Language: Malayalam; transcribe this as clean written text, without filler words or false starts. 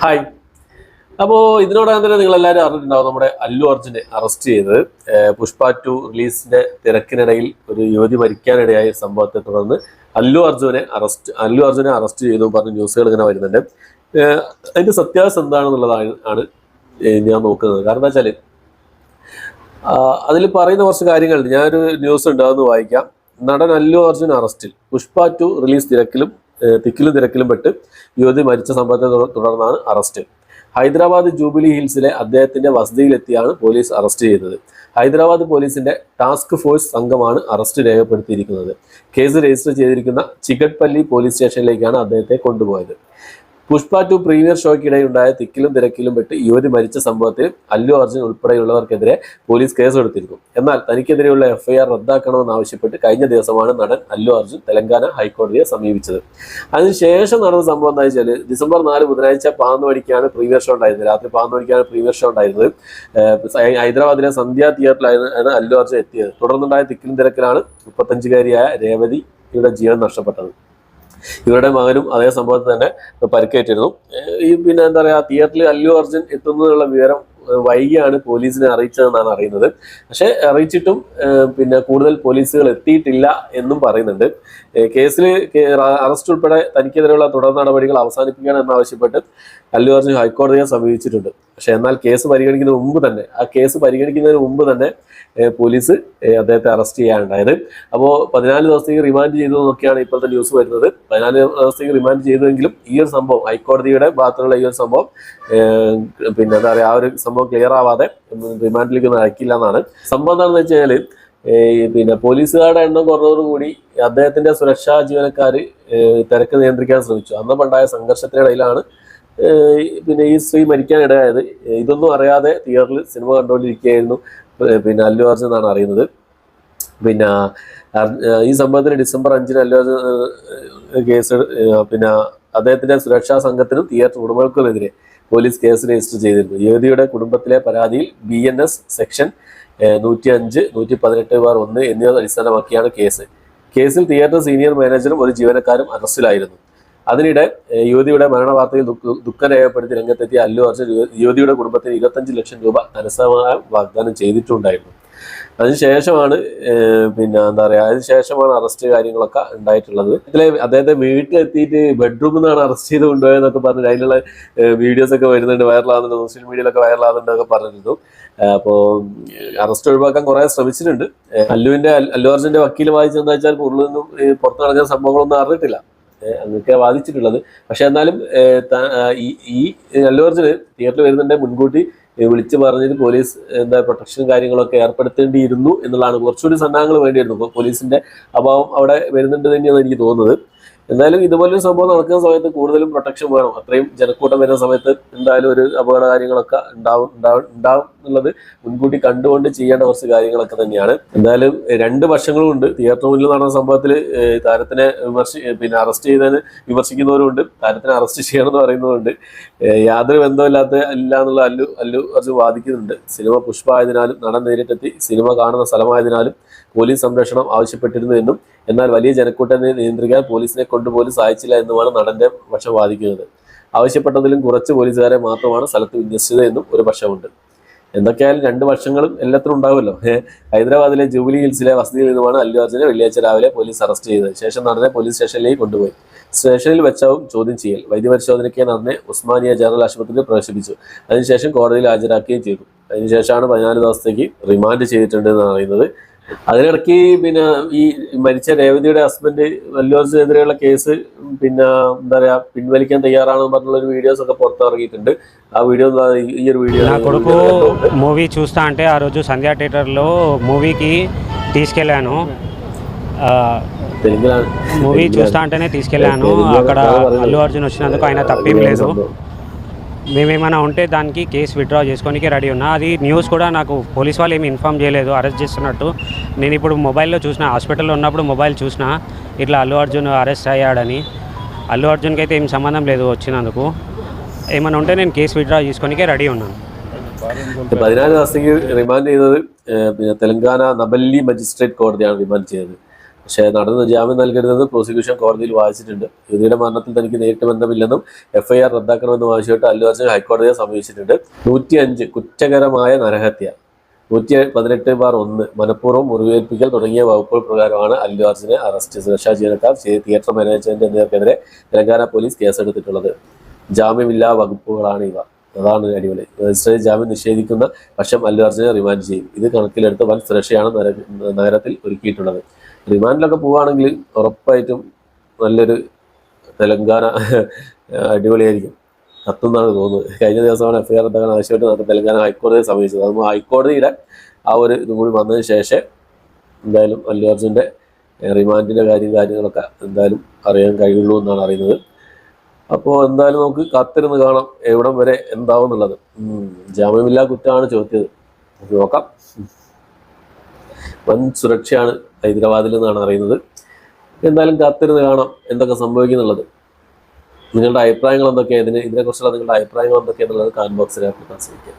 ഹായ്. അപ്പോൾ ഇതിനോടകം തന്നെ നിങ്ങളെല്ലാവരും അറിഞ്ഞിട്ടുണ്ടാവും നമ്മുടെ അല്ലു അർജുനെ അറസ്റ്റ് ചെയ്തത്. പുഷ്പ 2 റിലീസിന്റെ തിരക്കിനിടയിൽ ഒരു യുവതി മരിക്കാനിടയായ സംഭവത്തെ തുടർന്ന് അല്ലു അർജുനെ അറസ്റ്റ് ചെയ്തു പറഞ്ഞ ന്യൂസുകൾ ഇങ്ങനെ വരുന്നുണ്ട്. അതിന്റെ സത്യാവസ്ഥ എന്താണെന്നുള്ളതാണ് ഞാൻ നോക്കുന്നത്. കാരണം എന്താ വെച്ചാൽ അതിൽ പറയുന്ന കുറച്ച് കാര്യങ്ങളുണ്ട്. ഞാനൊരു ന്യൂസ് ഉണ്ട്, അതൊന്ന് വായിക്കാം. നടൻ അല്ലു അർജുൻ അറസ്റ്റിൽ, പുഷ്പ 2 റിലീസ് തിക്കിലും തിരക്കിലും പെട്ട് യുവതി മരിച്ച സംഭവത്തെ തുടർന്നാണ് അറസ്റ്റ്. ഹൈദരാബാദ് ജൂബിലി ഹിൽസിലെ അദ്ദേഹത്തിന്റെ വസതിയിലെത്തിയാണ് പോലീസ് അറസ്റ്റ് ചെയ്തത്. ഹൈദരാബാദ് പോലീസിന്റെ ടാസ്ക് ഫോഴ്സ് സംഘമാണ് അറസ്റ്റ് രേഖപ്പെടുത്തിയിരിക്കുന്നത്. കേസ് രജിസ്റ്റർ ചെയ്തിരിക്കുന്ന ചിക്കട്പള്ളി പോലീസ് സ്റ്റേഷനിലേക്കാണ് അദ്ദേഹത്തെ കൊണ്ടുപോയത്. പുഷ്പ 2 പ്രീമിയർ ഷോയ്ക്കിടെയുണ്ടായ തിക്കിലും തിരക്കിലും പെട്ട് യുവതി മരിച്ച സംഭവത്തിൽ അല്ലു അർജുൻ ഉൾപ്പെടെയുള്ളവർക്കെതിരെ പോലീസ് കേസെടുത്തിരുന്നു. എന്നാൽ തനിക്കെതിരെയുള്ള FIR റദ്ദാക്കണമെന്നാവശ്യപ്പെട്ട് കഴിഞ്ഞ ദിവസമാണ് നടൻ അല്ലു അർജുൻ തെലങ്കാന ഹൈക്കോടതിയെ സമീപിച്ചത്. അതിനുശേഷം നടന്ന സംഭവം എന്താ വെച്ചാൽ, ഡിസംബർ 4 ബുധനാഴ്ച 11 മണിക്കാണ് പ്രീമിയർ ഷോ ഉണ്ടായിരുന്നത്. രാത്രി 11 മണിക്കാണ് പ്രീമിയർ ഷോ ഉണ്ടായിരുന്നത്. ഹൈദരാബാദിലെ സന്ധ്യ തിയേറ്ററിലാണ് അല്ലു അർജുൻ എത്തിയത്. തുടർന്നുണ്ടായ തിക്കിലും തിരക്കിലാണ് 35-കാരിയായ രേവതിയുടെ ജീവൻ നഷ്ടപ്പെട്ടത്. ഇവരുടെ മകനും അതേ സംഭവത്തിൽ തന്നെ പരിക്കേറ്റിരുന്നു. പിന്നെ എന്താ പറയുക, തിയേറ്ററിൽ അല്ലു അർജുൻ എത്തുന്നതിനുള്ള വിവരം വൈകിയാണ് പോലീസിനെ അറിയിച്ചതെന്നാണ് അറിയുന്നത്. പക്ഷെ അറിയിച്ചിട്ടും പിന്നെ കൂടുതൽ പോലീസുകൾ എത്തിയിട്ടില്ല എന്നും പറയുന്നുണ്ട്. കേസിൽ അറസ്റ്റ് ഉൾപ്പെടെ തനിക്കെതിരെയുള്ള തുടർ നടപടികൾ അവസാനിപ്പിക്കണം എന്നാവശ്യപ്പെട്ട് അല്ലു അർജുൻ ഹൈക്കോടതിയെ സമീപിച്ചിട്ടുണ്ട്. പക്ഷെ എന്നാൽ കേസ് പരിഗണിക്കുന്നതിന് മുമ്പ് തന്നെ പോലീസ് അദ്ദേഹത്തെ അറസ്റ്റ് ചെയ്യാനുണ്ടായത്. അപ്പോൾ 14 ദിവസത്തേക്ക് റിമാൻഡ് ചെയ്തു എന്നൊക്കെയാണ് ഇപ്പോഴത്തെ ന്യൂസ് വരുന്നത്. 14 ദിവസത്തേക്ക് റിമാൻഡ് ചെയ്തുവെങ്കിലും ഈ ഒരു സംഭവം, ഹൈക്കോടതിയുടെ ഭാഗത്തുള്ള ഈ ഒരു സംഭവം പിന്നെ എന്താ പറയുക, ആ ഒരു സംഭവം ക്ലിയർ ആവാതെ റിമാൻഡിലേക്ക് ഒന്നും അയക്കില്ല എന്നാണ്. സംഭവം എന്താണെന്ന് വെച്ച് കഴിഞ്ഞാൽ, പിന്നെ പോലീസുകാരുടെ എണ്ണം കുറഞ്ഞതോടുകൂടി അദ്ദേഹത്തിന്റെ സുരക്ഷാ ജീവനക്കാർ തിരക്ക് നിയന്ത്രിക്കാൻ ശ്രമിച്ചു. അന്നുണ്ടായ സംഘർഷത്തിനിടയിലാണ് പിന്നെ ഈ സ്ത്രീ മരിക്കാനിടയായത്. ഇതൊന്നും അറിയാതെ തിയേറ്ററിൽ സിനിമ കണ്ടുകൊണ്ടിരിക്കുകയായിരുന്നു പിന്നെ അല്ലു അർജുൻ എന്നാണ് അറിയുന്നത്. പിന്നെ ഈ സംഭവത്തിന് ഡിസംബർ 5 അല്ലു അർജുൻ കേസ് പിന്നെ അദ്ദേഹത്തിന്റെ സുരക്ഷാ സംഘത്തിനും തിയേറ്റർ ഉടമകൾക്കുമെതിരെ പോലീസ് കേസ് രജിസ്റ്റർ ചെയ്തിരുന്നു. യുവതിയുടെ കുടുംബത്തിലെ പരാതിയിൽ BNS സെക്ഷൻ 105, 118(1) എന്നിവ അടിസ്ഥാനമാക്കിയാണ് കേസിൽ തിയേറ്റർ സീനിയർ മാനേജറും ഒരു ജീവനക്കാരും അറസ്റ്റിലായിരുന്നു. അതിനിടെ യുവതിയുടെ മരണവാർത്തയിൽ ദുഃഖം രേഖപ്പെടുത്തി രംഗത്തെത്തിയ അല്ലു അർജുൻ യുവതിയുടെ കുടുംബത്തിന് 25 ലക്ഷം രൂപ ധനസഹായം വാഗ്ദാനം ചെയ്തിട്ടുണ്ടായിരുന്നു. അതിനുശേഷമാണ് പിന്നെ എന്താ പറയുക, അതിനുശേഷമാണ് അറസ്റ്റ് കാര്യങ്ങളൊക്കെ ഉണ്ടായിട്ടുള്ളത്. ഇതിലെ അദ്ദേഹത്തെ വീട്ടിലെത്തിയിട്ട് ബെഡ്റൂമിൽ നിന്നാണ് അറസ്റ്റ് ചെയ്ത് കൊണ്ടുപോയെന്നൊക്കെ പറഞ്ഞിട്ട് അതിനുള്ള വീഡിയോസ് ഒക്കെ വരുന്നുണ്ട്, വൈറലാകുന്നുണ്ട്, സോഷ്യൽ മീഡിയയിലൊക്കെ വൈറലാകുന്നുണ്ടൊക്കെ പറഞ്ഞിരുന്നു. അപ്പോൾ അറസ്റ്റ് ഒഴിവാക്കാൻ കുറെ ശ്രമിച്ചിട്ടുണ്ട്. അല്ലു അർജുന്റെ വക്കീൽ വാദിച്ചെന്താ വെച്ചാൽ കൂടുതലൊന്നും പുറത്തു നടക്കുന്ന സംഭവങ്ങളൊന്നും അറിഞ്ഞിട്ടില്ല, അങ്ങനെയൊക്കെ വാദിച്ചിട്ടുള്ളത്. പക്ഷെ എന്നാലും ഈ അല്ലു അർജുന് തിയേറ്ററിൽ വരുന്നുണ്ടെ മുൻകൂട്ടി വിളിച്ചു പറഞ്ഞിട്ട് പോലീസ് പ്രൊട്ടക്ഷനും കാര്യങ്ങളൊക്കെ ഏർപ്പെടുത്തേണ്ടിയിരുന്നു എന്നുള്ളതാണ്. കുറച്ചുകൂടി സന്നാഹങ്ങൾ വേണ്ടിയിരുന്നു. ഇപ്പോൾ പോലീസിന്റെ അഭാവം അവിടെ വരുന്നുണ്ട് തന്നെയാണ് എനിക്ക് തോന്നുന്നത്. എന്തായാലും ഇതുപോലൊരു സംഭവം നടക്കുന്ന സമയത്ത് കൂടുതലും പ്രൊട്ടക്ഷൻ വേണം. അത്രയും ജനക്കൂട്ടം വരുന്ന സമയത്ത് എന്തായാലും ഒരു അപകട കാര്യങ്ങളൊക്കെ ഉണ്ടാവും എന്നുള്ളത് മുൻകൂട്ടി കണ്ടുകൊണ്ട് ചെയ്യേണ്ട കുറച്ച് കാര്യങ്ങളൊക്കെ തന്നെയാണ്. എന്തായാലും 2 വർഷങ്ങളും ഉണ്ട്. തിയേറ്റർ മുന്നിൽ നടന്ന സംഭവത്തിൽ താരത്തിനെ പിന്നെ അറസ്റ്റ് ചെയ്തതിന് വിമർശിക്കുന്നവരുണ്ട്, താരത്തിനെ അറസ്റ്റ് ചെയ്യണമെന്ന് പറയുന്നവരുണ്ട്. യാതൊരു ബന്ധമില്ലാത്ത എന്നുള്ള അല്ലു അർജുൻ വാദിക്കുന്നുണ്ട്. സിനിമ പുഷ്പ ആയതിനാലും നടൻ നേരിട്ടെത്തി സിനിമ കാണുന്ന സ്ഥലമായതിനാലും പോലീസ് സംരക്ഷണം ആവശ്യപ്പെട്ടിരുന്നു എന്നും, എന്നാൽ വലിയ ജനക്കൂട്ടത്തെ നിയന്ത്രിക്കാൻ പോലീസിനെ കൊണ്ടുപോലും സാധിച്ചില്ല എന്നുമാണ് നടന്റെ പക്ഷം വാദിക്കുന്നത്. ആവശ്യപ്പെട്ടതിലും കുറച്ച് പോലീസുകാരെ മാത്രമാണ് സ്ഥലത്ത് വിന്യസിച്ചത് എന്നും ഒരു പക്ഷമുണ്ട്. എന്തൊക്കെയായാലും 2 വർഷങ്ങളും എല്ലാത്തിനും ഉണ്ടാവുമല്ലോ. ഹൈദരാബാദിലെ ജൂബിലി ഹിൽസിലെ വസതിയിൽ നിന്നുമാണ് അല്ലു അർജുനെ വെള്ളിയാഴ്ച രാവിലെ പോലീസ് അറസ്റ്റ് ചെയ്തത്. ശേഷം നടനെ പോലീസ് സ്റ്റേഷനിലേക്ക് കൊണ്ടുപോയി. സ്റ്റേഷനിൽ വെച്ചാവും ചോദ്യം ചെയ്യൽ. വൈദ്യപരിശോധനയ്ക്ക് നടനെ ഉസ്മാനിയ ജനറൽ ആശുപത്രിയിൽ പ്രവേശിപ്പിച്ചു. അതിനുശേഷം കോടതിയിൽ ഹാജരാക്കുകയും ചെയ്തു. അതിനുശേഷമാണ് 14 ദിവസത്തേക്ക് റിമാൻഡ് ചെയ്തിട്ടുണ്ട് എന്നാണ് അറിയുന്നത്. അതിനിടയ്ക്ക് പിന്നെ ഈ മരിച്ച രേവതിയുടെ ഹസ്ബൻഡ് അല്ലു അർജുനെതിരെയുള്ള കേസ് പിന്നെ എന്താ പറയാ പിൻവലിക്കാൻ తయారాണെന്ന് പറഞ്ഞുള്ള ഒരു వీడియోస్ ഒക്കെ పుറത്തിറങ്ങിയിട്ടുണ്ട്. ఆ వీడియో ఈ వీడియో నా కొడుకు మూవీ చూస్తా అంటే ఆ రోజు సంధ్యా థియేటర్లో మూవీకి తీసుకెళ్ళాను. మూవీ చూస్తా అంటేనే తీసుకెళ్ళాను. అక్కడ అల్లు అర్జున్ వచ్చినందుకు ఆయన తప్పేం లేదు. మేమేమైనా ఉంటే దానికి కేసు విత్డ్రా చేసుకోనికి రెడీ ఉన్నా. అది న్యూస్ కూడా నాకు పోలీస్ వాళ్ళు ఏమి ఇన్ఫామ్ చేయలేదు అరెస్ట్ చేస్తున్నట్టు. నేను ఇప్పుడు మొబైల్లో చూసిన, హాస్పిటల్లో ఉన్నప్పుడు మొబైల్ చూసిన ఇట్లా అల్లు అర్జున్ అరెస్ట్ అయ్యాడని. అల్లు అర్జున్కి అయితే ఏం సంబంధం లేదు వచ్చినందుకు. ఏమైనా ఉంటే నేను కేసు విత్డ్రా చేసుకోనికి రెడీ ఉన్నాను. 14 ദിവസത്തേക്ക് റിമാൻഡ് ചെയ്തത് പിന്നെ തെലങ്കാന നബല്ലി മജിസ്ട്രേറ്റ് കോടതിയാണ് റിമാൻഡ് ചെയ്തത്. പക്ഷേ നടന്ന് ജാമ്യം നൽകരുതെന്ന് പ്രോസിക്യൂഷൻ കോടതിയിൽ വാദിച്ചിട്ടുണ്ട്. യുവതിയുടെ മരണത്തിൽ തനിക്ക് നേരിട്ട് ബന്ധമില്ലെന്നും FIR റദ്ദാക്കണമെന്നും ആവശ്യപ്പെട്ട് അല്ലു അർജുൻ ഹൈക്കോടതിയെ സമീപിച്ചിട്ടുണ്ട്. 105 കുറ്റകരമായ നരഹത്യ, 118/1 മനഃപൂർവ്വം മുറിവേൽപ്പിക്കൽ തുടങ്ങിയ വകുപ്പുകൾ പ്രകാരമാണ് അല്ലു അർജുനെ അറസ്റ്റ്, സുരക്ഷാ ജീവനക്കാർ, തിയേറ്റർ മാനേജ്മെന്റ് എന്നിവർക്കെതിരെ തെലങ്കാന പോലീസ് കേസെടുത്തിട്ടുള്ളത്. ജാമ്യമില്ലാ വകുപ്പുകളാണ് ഇവ. അതാണ് അടിപൊളി. മജിസ്ട്രേറ്റ് ജാമ്യം നിഷേധിക്കുന്ന പക്ഷം അല്ലു അർജുനെ റിമാൻഡ് ചെയ്യും. ഇത് കണക്കിലെടുത്ത് വൻ സുരക്ഷയാണ് നഗരത്തിൽ ഒരുക്കിയിട്ടുള്ളത്. റിമാൻഡിലൊക്കെ പോവുകയാണെങ്കിൽ ഉറപ്പായിട്ടും നല്ലൊരു തെലങ്കാന അടിപൊളിയായിരിക്കും. കത്തുന്നാണ് തോന്നുന്നത്. കഴിഞ്ഞ ദിവസമാണ് FIR റദ്ദാക്കാൻ ആവശ്യമായിട്ട് നമുക്ക് തെലങ്കാന ഹൈക്കോടതിയെ സമീപിച്ചത്. അതുമ്പോൾ ഹൈക്കോടതിയുടെ ആ ഒരു ഇതും കൂടി വന്നതിന് ശേഷം എന്തായാലും അല്ലു അർജുൻ്റെ റിമാൻഡിൻ്റെ കാര്യങ്ങളൊക്കെ എന്തായാലും അറിയാൻ കഴിയുള്ളൂ എന്നാണ് അറിയുന്നത്. അപ്പോൾ എന്തായാലും നമുക്ക് കാത്തിരുന്ന് കാണാം എവിടം വരെ എന്താവും എന്നുള്ളത്. ജാമ്യമില്ലാ കുറ്റമാണ് ചോദിച്ചത്, നോക്കാം. വൻ സുരക്ഷയാണ് ഹൈദരാബാദിൽ നിന്നാണ് അറിയുന്നത്. എന്തായാലും കാത്തിരുന്ന് കാണാം എന്തൊക്കെ സംഭവിക്കുന്നുള്ളത്. നിങ്ങളുടെ അഭിപ്രായങ്ങൾ എന്തൊക്കെയാണ്, ഇതിനെക്കുറിച്ചുള്ള നിങ്ങളുടെ അഭിപ്രായങ്ങൾ എന്തൊക്കെയാണെന്നുള്ളത് കമന്റ് ബോക്സിൽ രേഖപ്പെടുത്താൻ ശ്രമിക്കുക.